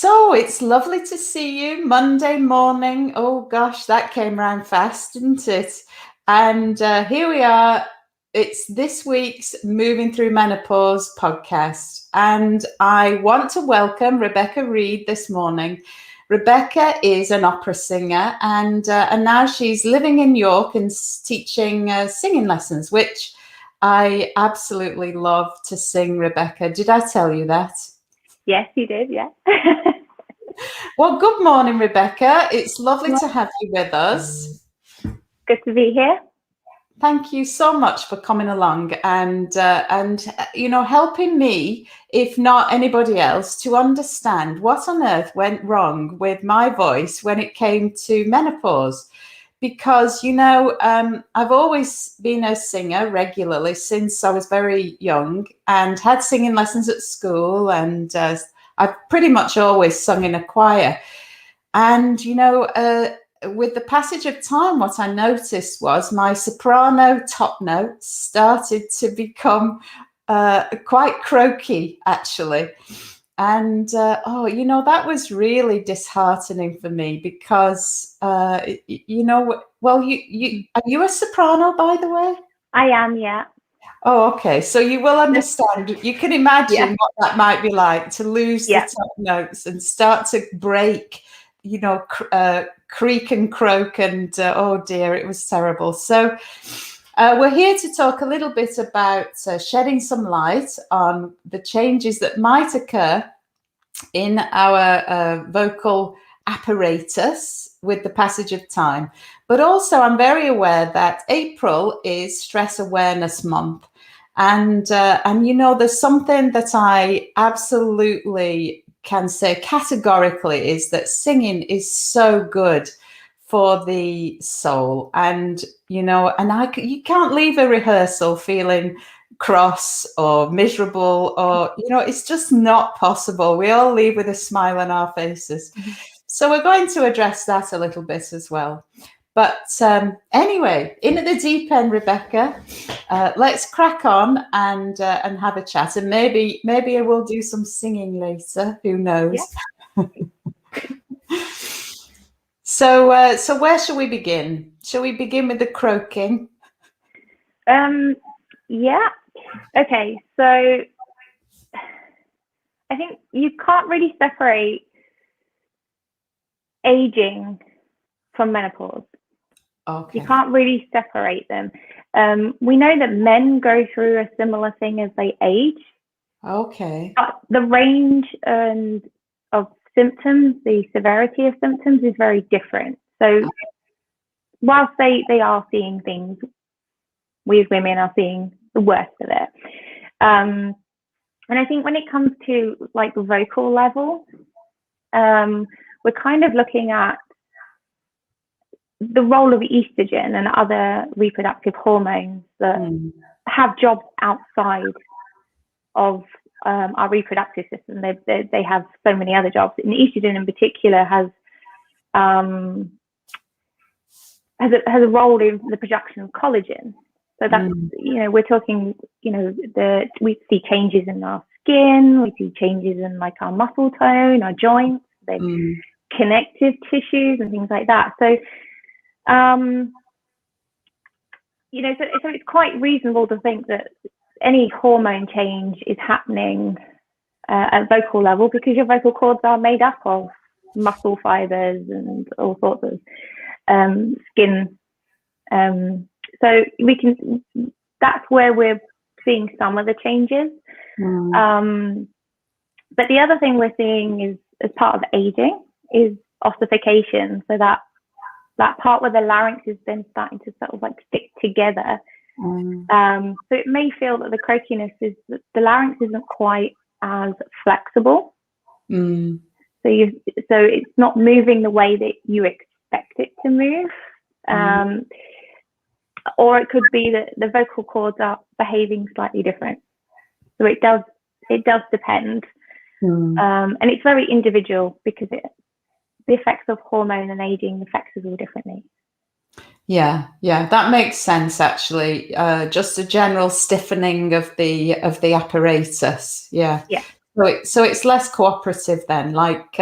So it's lovely to see you Monday morning. Oh gosh, that came round fast, didn't it? And here we are. It's this week's Moving Through Menopause podcast. And I want to welcome Rebecca Reid this morning. Rebecca is an opera singer and now she's living in York and teaching singing lessons, which I absolutely love to sing, Rebecca. Did I tell you that? Yes, you did, yeah. Well, good morning, Rebecca. It's lovely to have you with us. Good to be here. Thank you so much for coming along and helping me, if not anybody else, to understand what on earth went wrong with my voice when it came to menopause. Because, I've always been a singer regularly since I was very young and had singing lessons at school, and I've pretty much always sung in a choir. And, with the passage of time, what I noticed was my soprano top notes started to become quite croaky, actually. And, that was really disheartening for me because, are you a soprano, by the way? I am, yeah. Oh, okay. So you will understand. You can imagine what that might be like to lose the top notes and start to break, creak and croak. And oh dear, it was terrible. So we're here to talk a little bit about shedding some light on the changes that might occur in our vocal apparatus with the passage of time. But also I'm very aware that April is Stress Awareness Month. And there's something that I absolutely can say categorically is that singing is so good for the soul. And, you can't leave a rehearsal feeling cross or miserable or, it's just not possible. We all leave with a smile on our faces. Mm-hmm. So we're going to address that a little bit as well. But anyway, in at the deep end, Rebecca, let's crack on and have a chat. And maybe I will do some singing later. Who knows? Yeah. So where shall we begin? Shall we begin with the croaking? Yeah. Okay. So I think you can't really separate aging from menopause. Okay. You can't really separate them. We know that men go through a similar thing as they age. Okay. But the range of symptoms, the severity of symptoms is very different. So whilst they are seeing things, we as women are seeing the worst of it. And I think when it comes to like the vocal level, we're kind of looking at the role of estrogen and other reproductive hormones that have jobs outside of our reproductive system. They have so many other jobs. And estrogen in particular has a role in the production of collagen. So that's, we're talking, we see changes in our skin, we see changes in like our muscle tone, our joints, the connective tissues and things like that. So, so it's quite reasonable to think that any hormone change is happening at vocal level because your vocal cords are made up of muscle fibers and all sorts of skin. So that's where we're seeing some of the changes. But the other thing we're seeing is, as part of aging, is ossification. So that part where the larynx is then starting to sort of like stick together. So it may feel that the croakiness is that the larynx isn't quite as flexible. So it's not moving the way that you expect it to move. Or it could be that the vocal cords are behaving slightly different. So it does depend. And it's very individual because the effects of hormone and aging affects us all differently. Yeah, that makes sense actually. Just a general stiffening of the apparatus. Yeah. So it's less cooperative then, like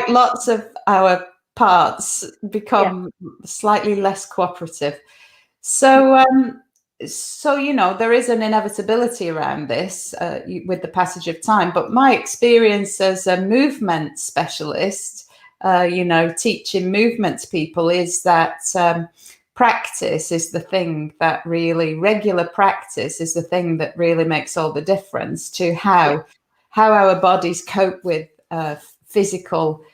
lots of our parts become slightly less cooperative. So, there is an inevitability around this with the passage of time. But my experience as a movement specialist, teaching movement to people, is that practice is the thing that really, regular practice is the thing that really makes all the difference to how our bodies cope with physical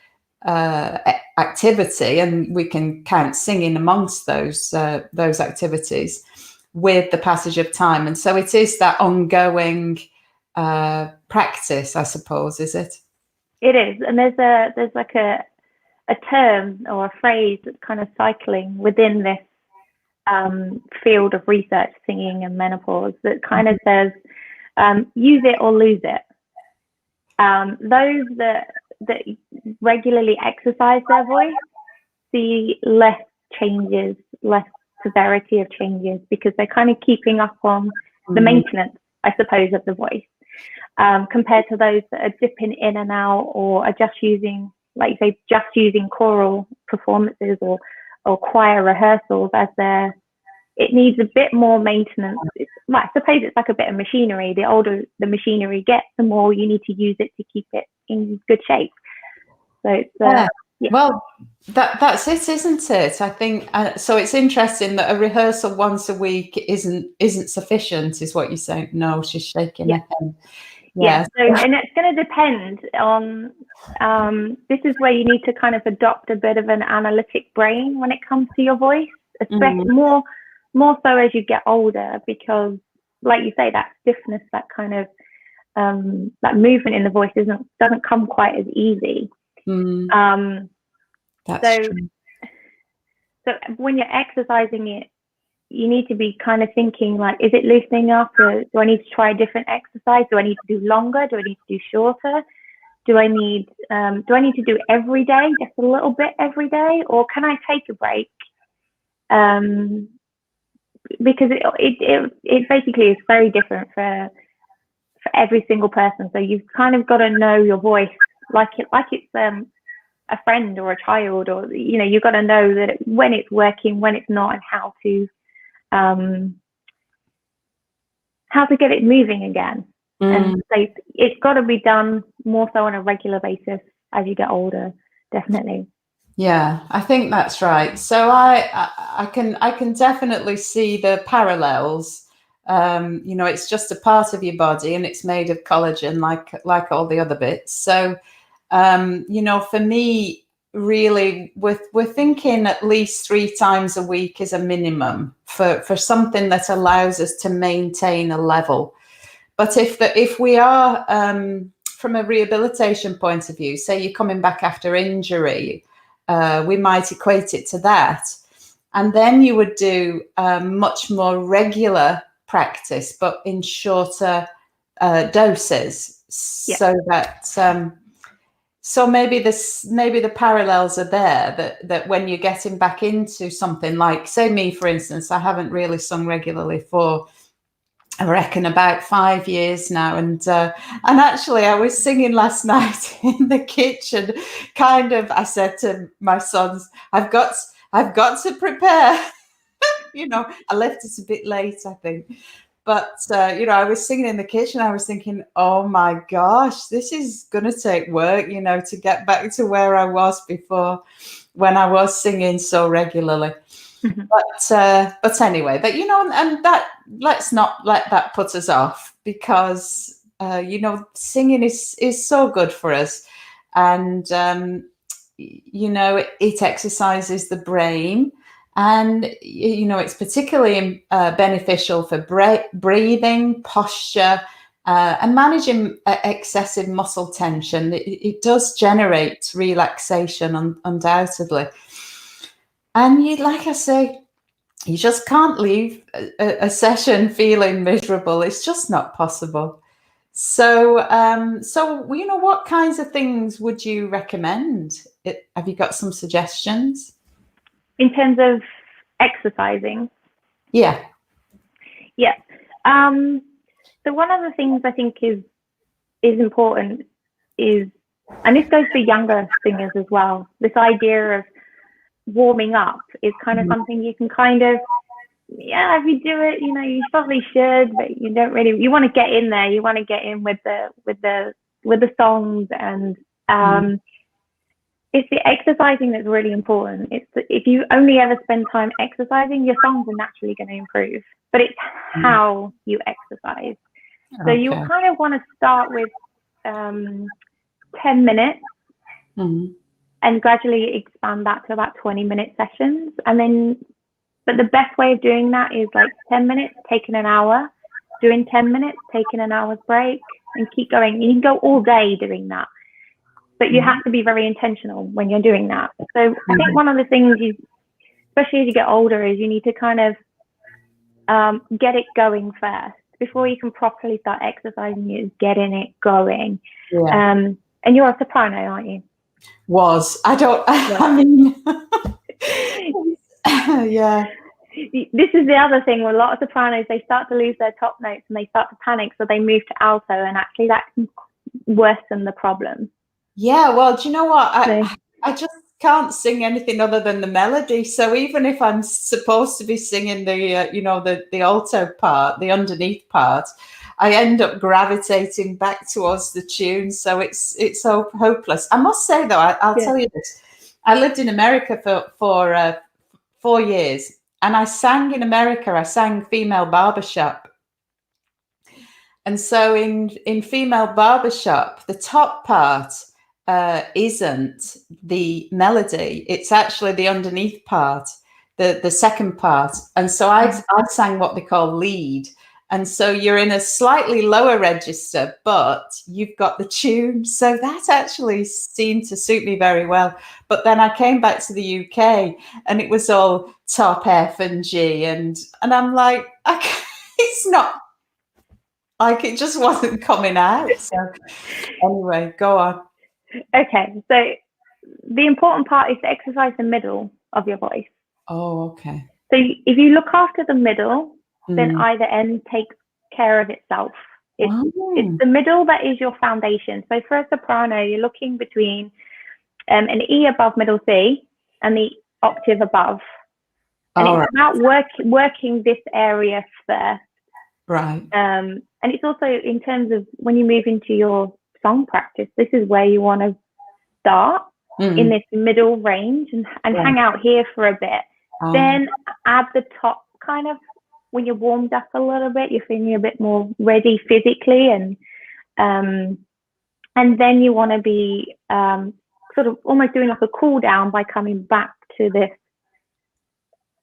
activity, and we can count singing amongst those activities with the passage of time. And so it is that ongoing practice, I suppose, is it? It is, and there's like a term or a phrase that's kind of cycling within this field of research, singing and menopause, that kind of says, use it or lose it. Those that regularly exercise their voice see less changes, less severity of changes, because they're kind of keeping up on the maintenance, I suppose, of the voice, compared to those that are dipping in and out, or are just using, like you say, just using choral performances or choir rehearsals as it needs a bit more maintenance. I suppose it's like a bit of machinery. The older the machinery gets, the more you need to use it to keep it in good shape. So it's well, that's it, isn't it? I think so. It's interesting that a rehearsal once a week isn't sufficient, is what you're saying. No, she's shaking her head. Yeah. So, and it's going to depend on. This is where you need to kind of adopt a bit of an analytic brain when it comes to your voice, especially more so as you get older, because, like you say, that stiffness, that kind of that movement in the voice doesn't come quite as easy. That's true. So when you're exercising it, you need to be kind of thinking, like, is it loosening up? Or do I need to try a different exercise? Do I need to do longer? Do I need to do shorter? Do I need to do every day, just a little bit every day, or can I take a break? Because it basically is very different for every single person. So you've kind of got to know your voice like it's a friend or a child, or you've got to know that when it's working, when it's not, and how to get it moving again. And so it's got to be done more so on a regular basis as you get older, definitely. Yeah, I think that's right. So I can definitely see the parallels. It's just a part of your body, and it's made of collagen, like all the other bits. So, for me, really, we're thinking at least 3 times a week is a minimum for something that allows us to maintain a level. But if we are from a rehabilitation point of view, say you're coming back after injury, we might equate it to that. And then you would do much more regular practice, but in shorter doses, so that so maybe the parallels are there, that when you're getting back into something like, say, me, for instance, I haven't really sung regularly for, I reckon, about 5 years now, and actually I was singing last night in the kitchen. Kind of, I said to my sons, I've got to prepare. I left it a bit late, I think, but I was singing in the kitchen. I was thinking, oh my gosh, this is going to take work, to get back to where I was before, when I was singing so regularly. But anyway, and that, let's not let that put us off, because singing is so good for us, and it exercises the brain, and it's particularly beneficial for breathing, posture, and managing excessive muscle tension. It does generate relaxation, undoubtedly. And like I say, you just can't leave a session feeling miserable. It's just not possible. So, what kinds of things would you recommend? Have you got some suggestions? In terms of exercising? Yeah. So one of the things I think is is important is, and this goes for younger singers as well, this idea of warming up is kind of something you can kind of, yeah, if you do it, you know, you probably should, but you don't really, you want to get in there, you want to get in with the songs, and it's the exercising that's really important. If you only ever spend time exercising, your songs are naturally going to improve, but it's how you exercise. So you kind of want to start with 10 minutes and gradually expand that to about 20-minute sessions. And then, but the best way of doing that is like 10 minutes, taking an hour, doing 10 minutes, taking an hour's break, and keep going. You can go all day doing that, but you have to be very intentional when you're doing that. So I think one of the things you, especially as you get older, is you need to kind of get it going first before you can properly start exercising. Is getting it going. And you're a soprano, aren't you? I mean, yeah. This is the other thing with a lot of sopranos, they start to lose their top notes and they start to panic, so they move to alto, and actually that can worsen the problem. Yeah, well, do you know what? I just can't sing anything other than the melody. So even if I'm supposed to be singing the, you know, the alto part, the underneath part, I end up gravitating back towards the tune. So it's so hopeless. I must say, though, I'll tell you this. I lived in America for 4 years, and I sang in America. I sang female barbershop. And so in female barbershop, the top part isn't the melody. It's actually the underneath part, the second part. And so I sang what they call lead. And so you're in a slightly lower register, but you've got the tune. So that actually seemed to suit me very well. But then I came back to the UK and it was all top F and G. And I'm like, it's not, like, it just wasn't coming out. So anyway, go on. Okay, so the important part is to exercise the middle of your voice. Oh, okay. So if you look after the middle, then either end takes care of itself. It's the middle that is your foundation. So for a soprano, you're looking between an E above middle C and the octave above. And it's about working this area first. Right. And it's also in terms of when you move into your song practice, this is where you want to start in this middle range and hang out here for a bit. Then add the top kind of when you're warmed up a little bit, you're feeling a bit more ready physically, and then you want to be sort of almost doing like a cool down by coming back to this.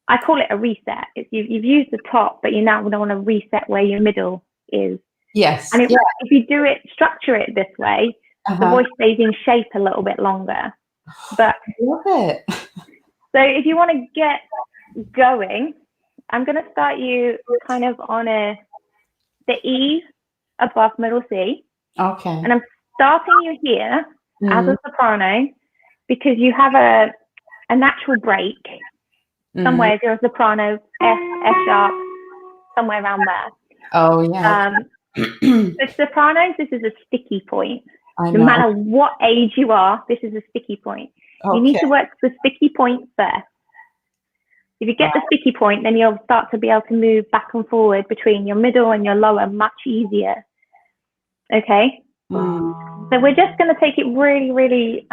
I call it a reset. You've used the top, but you now want to reset where your middle is. Yes. And if you do it, structure it this way, the voice stays in shape a little bit longer. But love it. So if you want to get going, I'm going to start you kind of on the E above middle C. Okay. And I'm starting you here as a soprano because you have a natural break somewhere. If you're a soprano, F sharp, somewhere around there. Oh, yeah. For sopranos, this is a sticky point. I know. No matter what age you are, this is a sticky point. Okay. You need to work the sticky point first. If you get the sticky point, then you'll start to be able to move back and forward between your middle and your lower much easier. Okay? So we're just going to take it really, really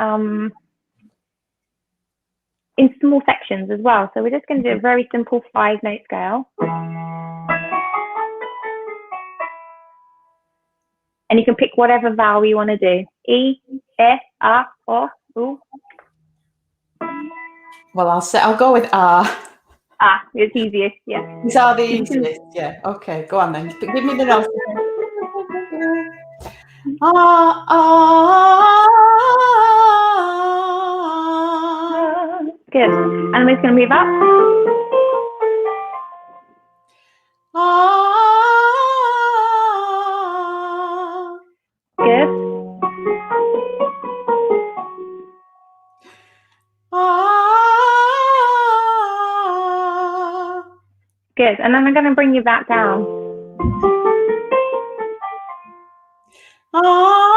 in small sections as well. So we're just going to do a very simple 5-note scale. And you can pick whatever vowel you want to do. E, E, A, O, U. Well, I'll go with R. Ah, it's easiest, yeah. These are the easiest, yeah. Okay, go on then. Give me the notes. Ah, ah. Good. And I'm just going to move up. Ah. Good. Ah. Good. And then I'm going to bring you back down. Ah.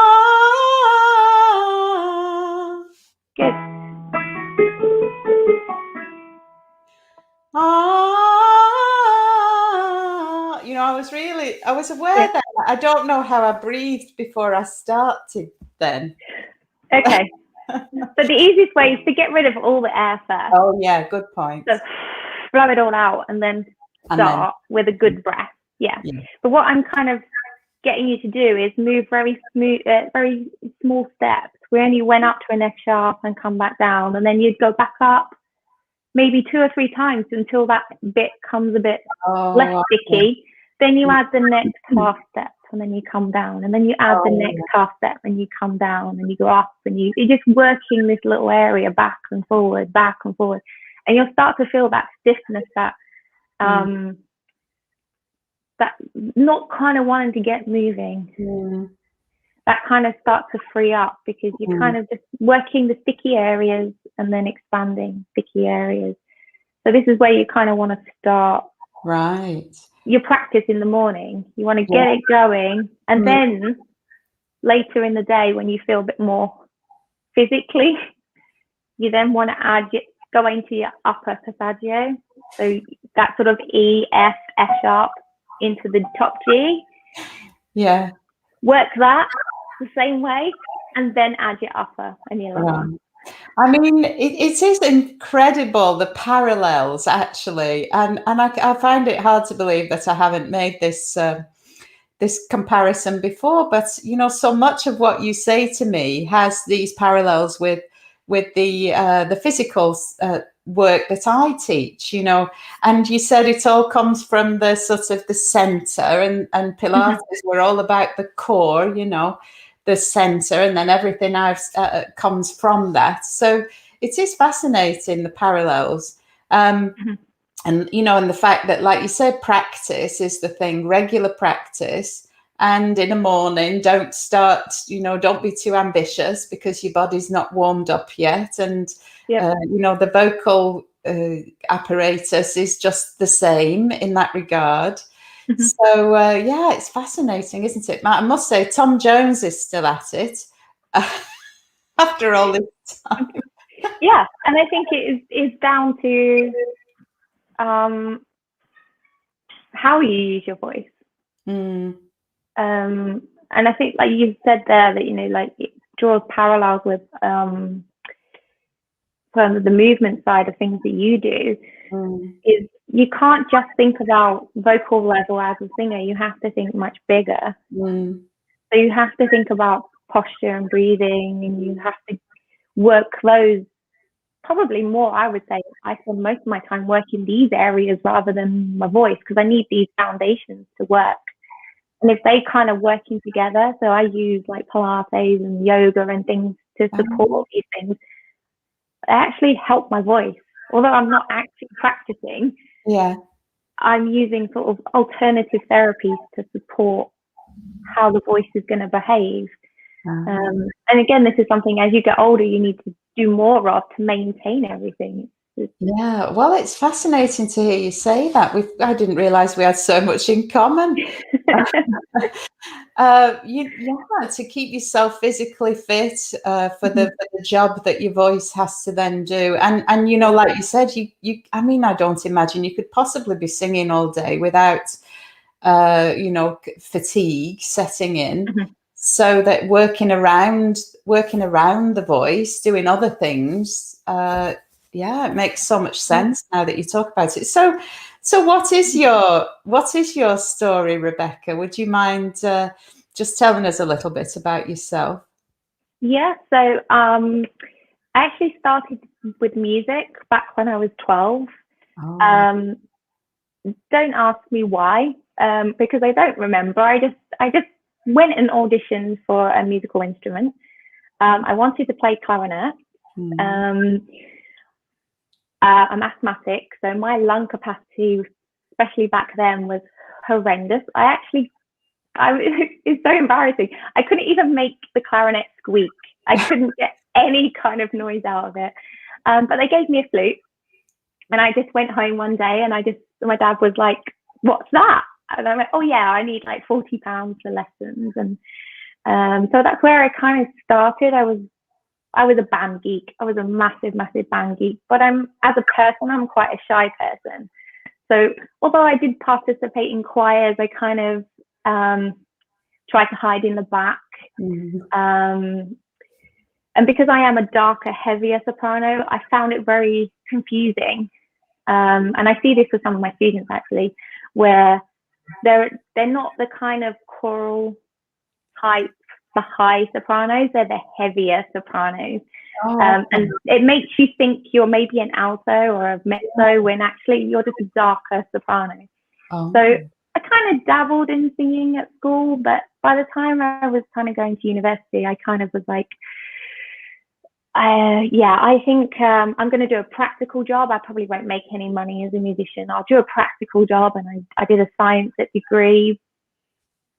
I was aware that. I don't know how I breathed before I started then. Okay. So the easiest way is to get rid of all the air first. Oh, yeah, good point. So blow it all out and then start with a good breath. Yeah. But what I'm kind of getting you to do is move very small steps. We only went up to an F sharp and come back down, and then you'd go back up maybe 2 or 3 times until that bit comes a bit less sticky. Then you add the next half step, and then you come down, and then you add the next half step, and you come down, and you go up, and you're just working this little area back and forward, and you'll start to feel that stiffness, that that not kind of wanting to get moving. That kind of starts to free up because you're kind of just working the sticky areas and then expanding sticky areas. So this is where you kind of want to start. Right. Your practice in the morning. You want to get it going, and then later in the day when you feel a bit more physically, you then want to go into your upper passaggio. So that sort of E, F, F sharp into the top G. Yeah. Work that the same way, and then add your upper and your lower. I mean, it is incredible, the parallels, actually. And I find it hard to believe that I haven't made this this comparison before. But, you know, so much of what you say to me has these parallels with the physical work that I teach, you know. And you said it all comes from the sort of the center, and Pilates were all about the core, you know, the center, and then everything else comes from that. So it is fascinating, the parallels. And, you know, and the fact that, like you said, practice is the thing, regular practice. And in the morning, don't be too ambitious because your body's not warmed up yet. And, you know, the vocal apparatus is just the same in that regard. So, yeah, it's fascinating, isn't it? I must say, Tom Jones is still at it after all this time. Yeah, and I think it is down to how you use your voice. And I think, like you said there, that, you know, like it draws parallels with the movement side of things that you do. Is you can't just think about vocal level as a singer. You have to think much bigger. So you have to think about posture and breathing, and you have to work those probably more. I would say I spend most of my time working these areas rather than my voice, because I need these foundations to work. And if they kind of working together, so I use like Pilates and yoga and things to support these things, they actually help my voice. Although I'm not actually practicing, I'm using sort of alternative therapies to support how the voice is going to behave. And again, this is something as you get older, you need to do more of to maintain everything. Yeah, well, it's fascinating to hear you say that. I didn't realize we had so much in common. To keep yourself physically fit for the job that your voice has to then do, and you know, like you said, I mean, I don't imagine you could possibly be singing all day without you know, fatigue setting in. So that working around the voice, doing other things, it makes so much sense now that you talk about it. So what is your story, Rebecca? Would you mind just telling us a little bit about yourself? Yeah, so I actually started with music back when I was 12. Don't ask me why, because I don't remember. I just went and auditioned for a musical instrument. I wanted to play clarinet. I'm asthmatic, so my lung capacity, especially back then, was horrendous. It's so embarrassing. I couldn't even make the clarinet squeak. I couldn't get any kind of noise out of it. But they gave me a flute, and I just went home one day, and my dad was like, "What's that?" And I went, "Oh yeah, I need like £40 for lessons." And so that's where I kind of started. I was a band geek. I was a massive band geek. But as a person, I'm quite a shy person. So although I did participate in choirs, I kind of try to hide in the back. And because I am a darker, heavier soprano, I found it very confusing. And I see this with some of my students actually, where they're not the kind of choral type, the high sopranos, they're the heavier sopranos. And it makes you think you're maybe an alto or a mezzo when actually you're just a darker soprano. So I kind of dabbled in singing at school, but by the time I was kind of going to university, I kind of was like, I think I'm going to do a practical job. I probably won't make any money as a musician. I'll do a practical job. And I did a science degree.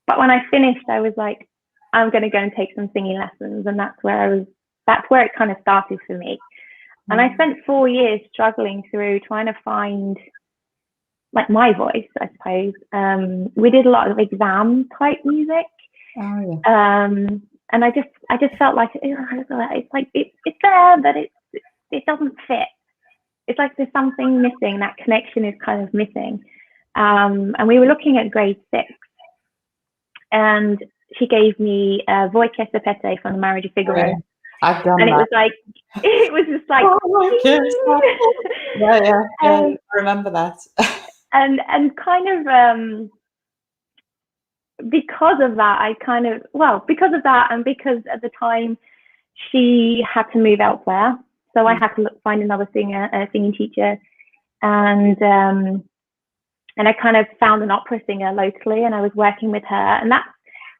But when I finished, I was like, I'm going to go and take some singing lessons. And that's where it kind of started for me. And I spent 4 years struggling through trying to find like my voice, I suppose. We did a lot of exam type music. And I just felt like it's like it's there, but it doesn't fit. It's like there's something missing. That connection is kind of missing. And we were looking at grade 6, and she gave me Voi che sapete from the Marriage of Figaro. I've done and that. It was just like I remember that. and kind of because of that, because of that, and because at the time she had to move elsewhere, so I had to find another singing teacher, and I kind of found an opera singer locally, and I was working with her, and that's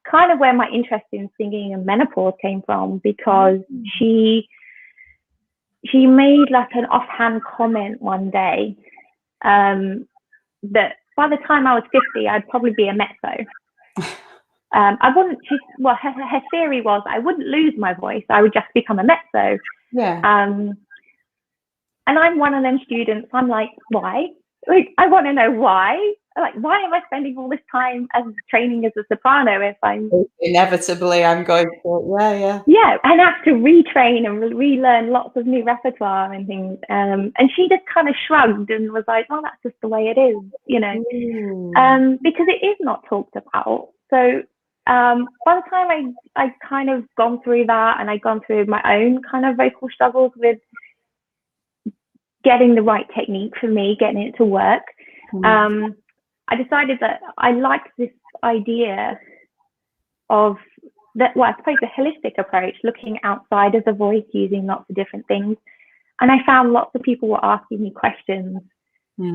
kind of where my interest in singing and menopause came from, because she made like an offhand comment one day that by the time I was 50, I'd probably be a mezzo. I wouldn't. Her theory was I wouldn't lose my voice. I would just become a mezzo. And I'm one of them students. I'm like, why? Like, I want to know why. Like, why am I spending all this time as training as a soprano if I'm inevitably I'm going to and have to retrain and relearn lots of new repertoire and things. And she just kind of shrugged and was like, well, that's just the way it is, because it is not talked about. So by the time I kind of gone through that, and I'd gone through my own kind of vocal struggles with getting the right technique for me, getting it to work, I decided that I liked this idea of that, I suppose a holistic approach, looking outside of the voice, using lots of different things. And I found lots of people were asking me questions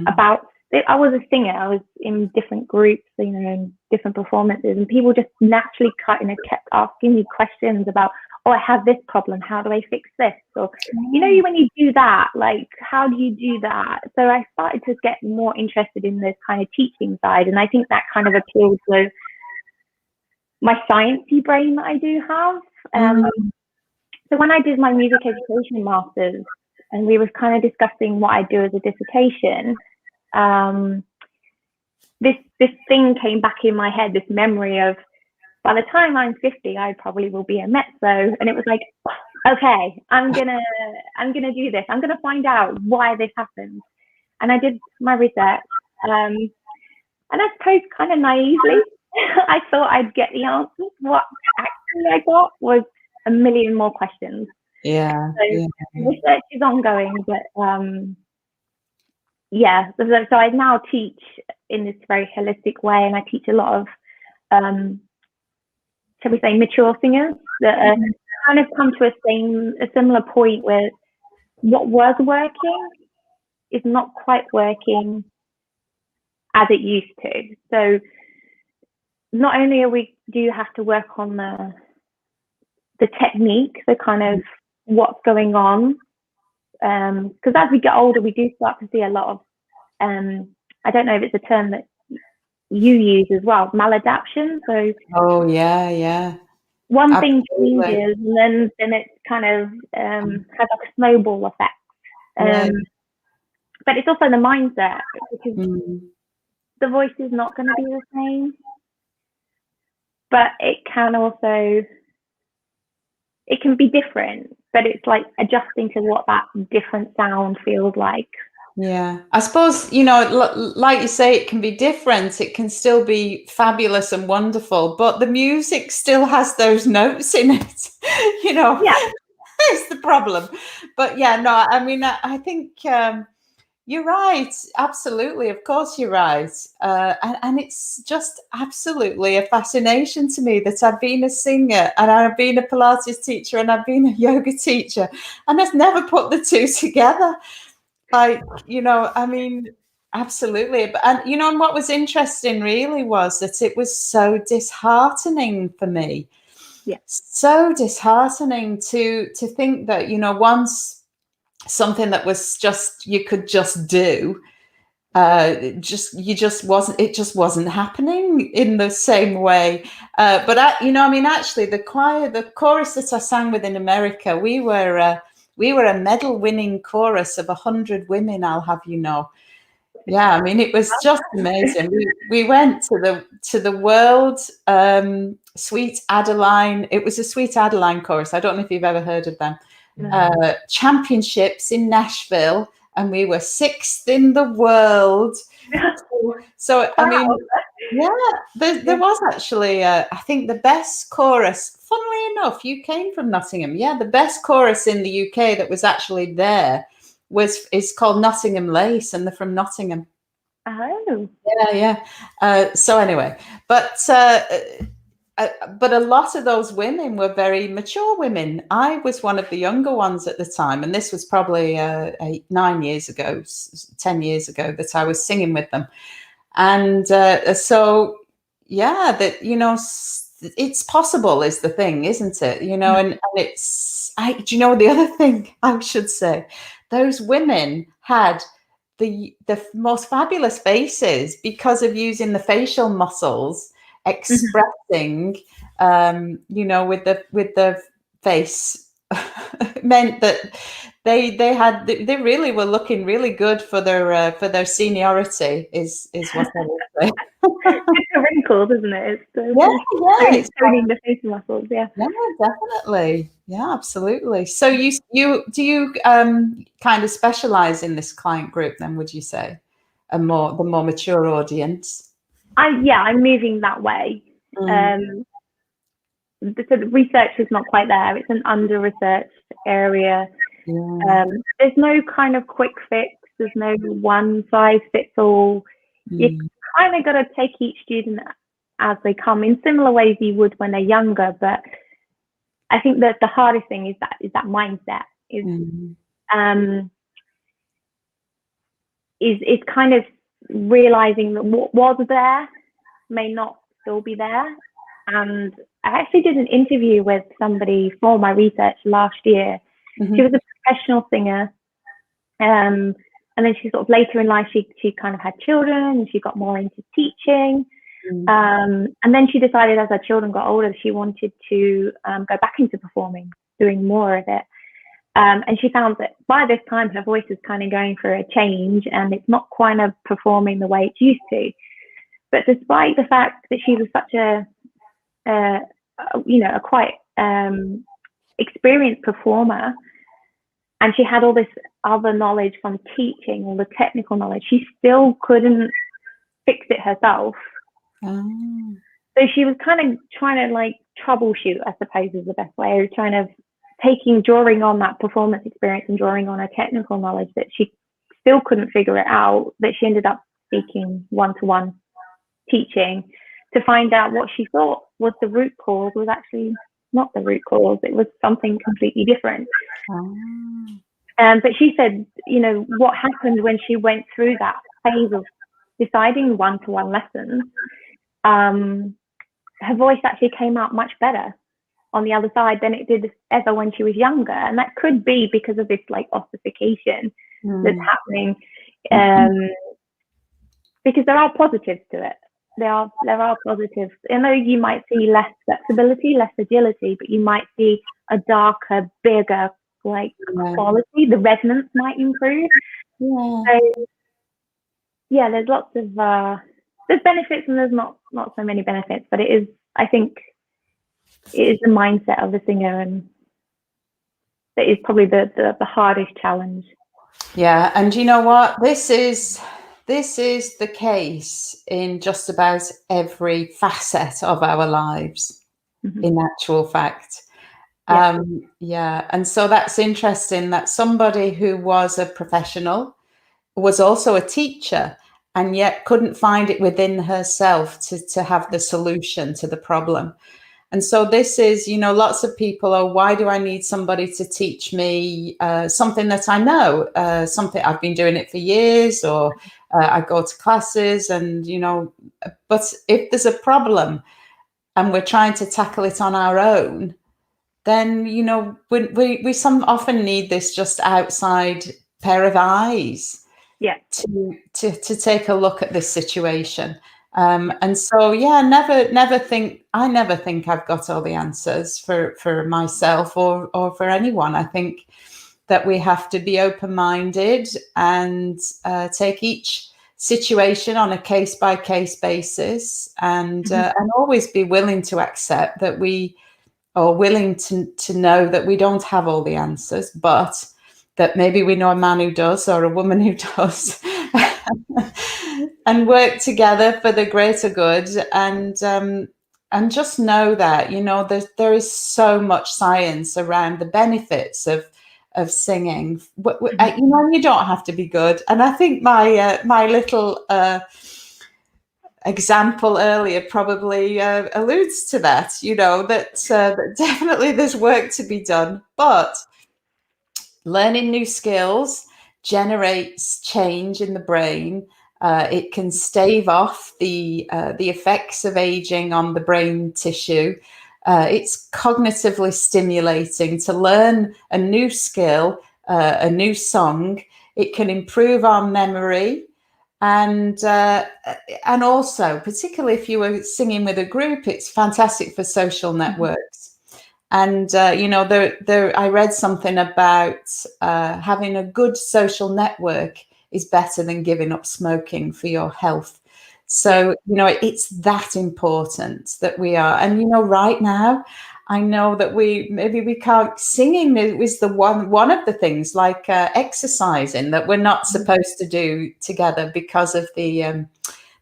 about it. I was a singer, I was in different groups, in different performances, and people just naturally kept asking me questions about, oh, I have this problem, how do I fix this? Or, when you do that, like, how do you do that? So I started to get more interested in this kind of teaching side. And I think that kind of appealed to my sciencey brain that I do have. So when I did my music education masters, and we were kind of discussing what I do as a dissertation, this thing came back in my head, this memory of, by the time I'm 50, I probably will be a mezzo. And it was like, okay, I'm gonna do this. I'm gonna find out why this happens. And I did my research. And I suppose kind of naively, I thought I'd get the answers. What actually I got was a million more questions. So research is ongoing, but so I now teach in this very holistic way, and I teach a lot of shall we say mature singers that kind of come to a similar point where what was working is not quite working as it used to. So not only do you have to work on the technique, the kind of what's going on, because as we get older, we do start to see a lot of I don't know if it's a term that you use as well, maladaption. So one Absolutely. Thing changes, and then it kind of has like a snowball effect. But it's also the mindset, because the voice is not going to be the same, but it can be different, but it's like adjusting to what that different sound feels like. Yeah, I suppose, like you say, it can be different. It can still be fabulous and wonderful, but the music still has those notes in it, Yeah. it's the problem. But yeah, no, I mean, I think you're right. Absolutely. Of course, you're right. And it's just absolutely a fascination to me that I've been a singer and I've been a Pilates teacher and I've been a yoga teacher, and I've never put the two together. Like, I mean, absolutely. And and what was interesting really was that it was so disheartening for me. Yeah. So disheartening to think that, once something that was just you could just do, it just wasn't happening in the same way. But actually, the chorus that I sang with in America, we were a medal-winning chorus of 100 women. I'll have you know. Yeah, I mean, it was just amazing. We went to the World Sweet Adeline. It was a Sweet Adeline chorus. I don't know if you've ever heard of them. Championships in Nashville, and we were 6th in the world. So I mean, yeah, there was actually, I think the best chorus, funnily enough, you came from Nottingham. Yeah, the best chorus in the UK that was actually there is called Nottingham Lace, and they're from Nottingham. Oh. Yeah. So anyway, but a lot of those women were very mature women. I was one of the younger ones at the time, and this was probably 9 years ago, 10 years ago that I was singing with them. And so, yeah, that, it's possible is the thing, isn't it? And it's, do you know the other thing I should say? Those women had the most fabulous faces because of using the facial muscles, expressing, with the face, meant that they really were looking really good for their seniority. Is what I would say. It's a wrinkle, isn't it? It's showing the face muscles. Yeah, definitely. Yeah, absolutely. So do you kind of specialize in this client group then? Would you say the more mature audience? I'm moving that way. The research is not quite there. It's an under-researched area. There's no kind of quick fix. There's no one size fits all. You kind of got to take each student as they come in similar ways you would when they're younger. But I think that the hardest thing is that mindset is kind of realizing that what was there may not still be there. And I actually did an interview with somebody for my research last year. She was a professional singer. And then she sort of later in life, she kind of had children and she got more into teaching. And then she decided as her children got older, she wanted to go back into performing, doing more of it. And she found that by this time, her voice is kind of going for a change and it's not quite performing the way it used to. But despite the fact that she was such a quite experienced performer, and she had all this other knowledge from teaching, all the technical knowledge, she still couldn't fix it herself. So she was kind of trying to like troubleshoot, I suppose is the best way, or drawing on that performance experience and drawing on her technical knowledge that she still couldn't figure it out, that she ended up seeking one-to-one teaching to find out what she thought was the root cause was actually not the root cause. It was something completely different. But she said, what happened when she went through that phase of deciding one-to-one lessons, her voice actually came out much better on the other side than it did ever when she was younger. And that could be because of this like ossification that's happening. Because there are positives to it. There are positives. I know you might see less flexibility, less agility, but you might see a darker, bigger quality. The resonance might improve. So, there's lots of there's benefits and there's not so many benefits, but it is, I think, it is the mindset of the singer, and that is probably the hardest challenge. Yeah, and you know what? This is the case in just about every facet of our lives, Mm-hmm. in actual fact. Yeah. Yeah, and so that's interesting that somebody who was a professional was also a teacher and yet couldn't find it within herself to have the solution to the problem. And so this is, lots of people are, why do I need somebody to teach me something that I know, something I've been doing it for years, or I go to classes and, but if there's a problem and we're trying to tackle it on our own, then, we some often need this just outside pair of eyes Yeah. to take a look at this situation. And so, yeah, never think I've got all the answers for myself or for anyone. I think that we have to be open-minded and take each situation on a case-by-case basis, and always be willing to accept that we are willing to know that we don't have all the answers, but that maybe we know a man who does or a woman who does, and work together for the greater good. And just know that, there is so much science around the benefits of singing. You don't have to be good. And I think my little example earlier probably alludes to that, that definitely there's work to be done, but learning new skills generates change in the brain. It can stave off the effects of aging on the brain tissue. It's cognitively stimulating to learn a new skill, a new song. It can improve our memory, and also, particularly if you were singing with a group, it's fantastic for social networks. And I read something about having a good social network is better than giving up smoking for your health. So it's that important that we are. And right now, I know that we can't. Singing is the one of the things, like exercising, that we're not supposed to do together because of the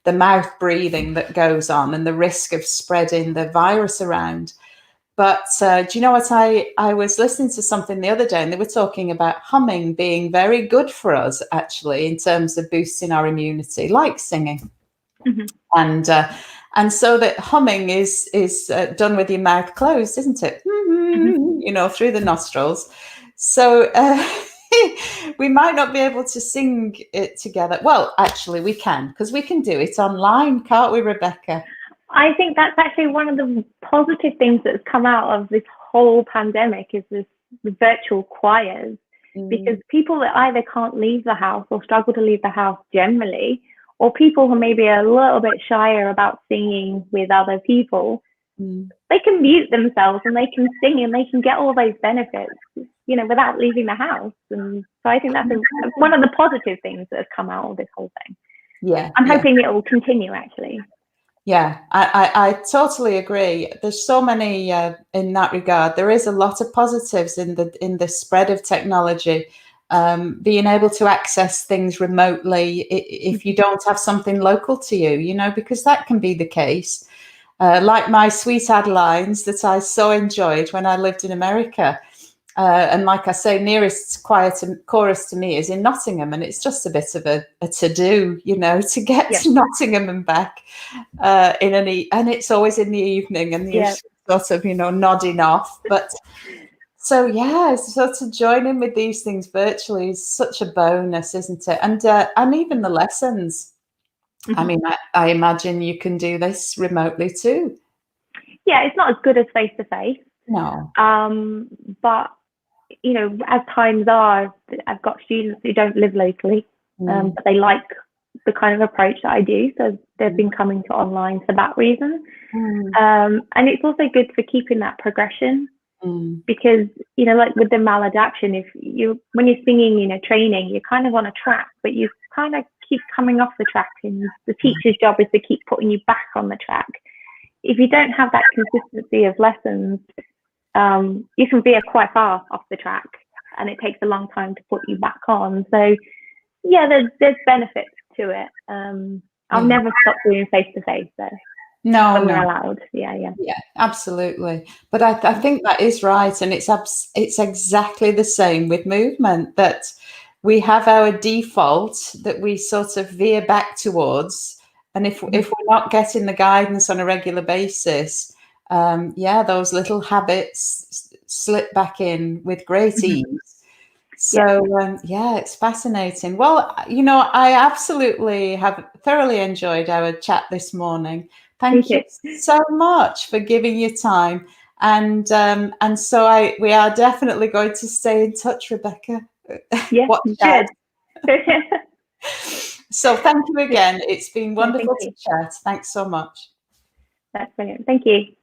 mouth breathing that goes on and the risk of spreading the virus around. But do you know what? I was listening to something the other day, and they were talking about humming being very good for us, actually, in terms of boosting our immunity, like singing. Mm-hmm. And so that humming is done with your mouth closed, isn't it? Mm-hmm. Through the nostrils. So we might not be able to sing it together. Well, actually, we can, because we can do it online, can't we, Rebecca? I think that's actually one of the positive things that's come out of this whole pandemic is the virtual choirs, because people that either can't leave the house or struggle to leave the house generally, or people who may be a little bit shyer about singing with other people, they can mute themselves and they can sing and they can get all those benefits, without leaving the house. And so I think that's one of the positive things that has come out of this whole thing. Yeah, I'm hoping it will continue, actually. Yeah, I totally agree. There's so many in that regard. There is a lot of positives in the spread of technology, being able to access things remotely if you don't have something local to you, because that can be the case. Like my Sweet Adelines that I so enjoyed when I lived in America. And like I say, nearest chorus to me is in Nottingham, and it's just a bit of a to-do, to get to Nottingham and back and it's always in the evening, and you're sort of, nodding off. But so, to join in with these things virtually is such a bonus, isn't it? And even the lessons. I mean, I imagine you can do this remotely too. Yeah, it's not as good as face-to-face. No. But as times are, I've got students who don't live locally, but they like the kind of approach that I do. So they've been coming to online for that reason. And it's also good for keeping that progression, because, like with the maladaption, when you're singing, training, you're kind of on a track, but you kind of keep coming off the track, and the teacher's job is to keep putting you back on the track. If you don't have that consistency of lessons, you can veer quite far off the track. and it takes a long time to put you back on. So yeah, there's benefits to it. I'll never stop doing face to face though. No, when no. we're allowed. Yeah, absolutely. But I think that is right, and it's exactly the same with movement, that we have our default that we sort of veer back towards, and if we're not getting the guidance on a regular basis, those little habits slip back in with great ease. So it's fascinating. Well, I absolutely have thoroughly enjoyed our chat this morning. Thank you so much for giving your time, and so we are definitely going to stay in touch, Rebecca. Yes, good. So thank you again. It's been wonderful to chat. Thanks so much. That's brilliant. Thank you.